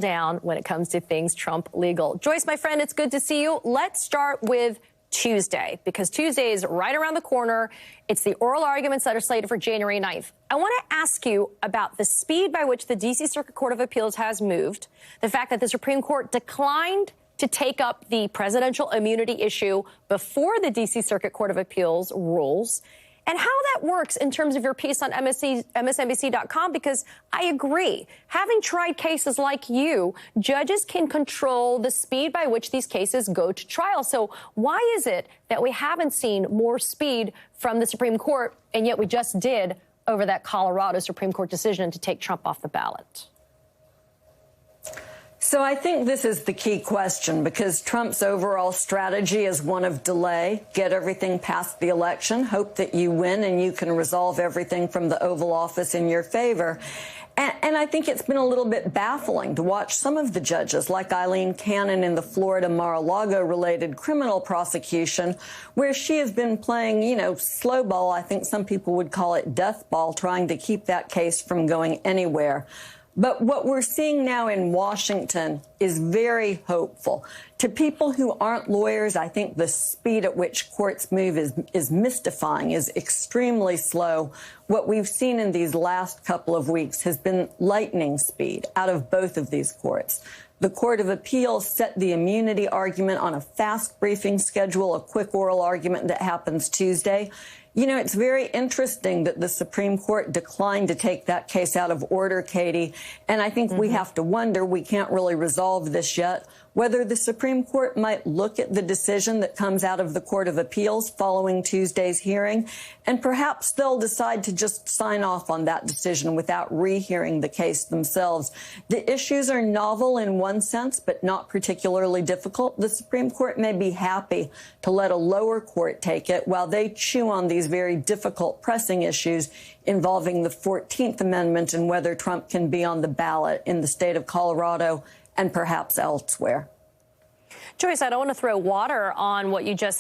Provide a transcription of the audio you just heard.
down when it comes to things Trump legal. Joyce, my friend, it's good to see you. Let's start with Tuesday, because Tuesday is right around the corner. It's the oral arguments that are slated for January 9th. I want to ask you about the speed by which the D.C. Circuit Court of Appeals has moved, the fact that the Supreme Court declined to take up the presidential immunity issue before the D.C. Circuit Court of Appeals rules, and how that works in terms of your piece on MSNBC.com, because I agree. Having tried cases like you, judges can control the speed by which these cases go to trial. So why is it that we haven't seen more speed from the Supreme Court, and yet we just did over that Colorado Supreme Court decision to take Trump off the ballot? So I think this is the key question, because Trump's overall strategy is one of delay, get everything past the election, hope that you win and you can resolve everything from the Oval Office in your favor. And I think it's been a little bit baffling to watch some of the judges, like Eileen Cannon in the Florida Mar-a-Lago-related criminal prosecution, where she has been playing, slow ball. I think some people would call it death ball, trying to keep that case from going anywhere. But what we're seeing now in Washington is very hopeful. To people who aren't lawyers, I think the speed at which courts move is mystifying, is extremely slow. What we've seen in these last couple of weeks has been lightning speed out of both of these courts. The Court of Appeals set the immunity argument on a fast briefing schedule, a quick oral argument that happens Tuesday. It's very interesting that the Supreme Court declined to take that case out of order, Katie. And I think we have to wonder, we can't really resolve this yet, whether the Supreme Court might look at the decision that comes out of the Court of Appeals following Tuesday's hearing, and perhaps they'll decide to just sign off on that decision without rehearing the case themselves. The issues are novel in one sense, but not particularly difficult. The Supreme Court may be happy to let a lower court take it while they chew on these very difficult pressing issues involving the 14th Amendment and whether Trump can be on the ballot in the state of Colorado and perhaps elsewhere. Joyce, I don't want to throw water on what you just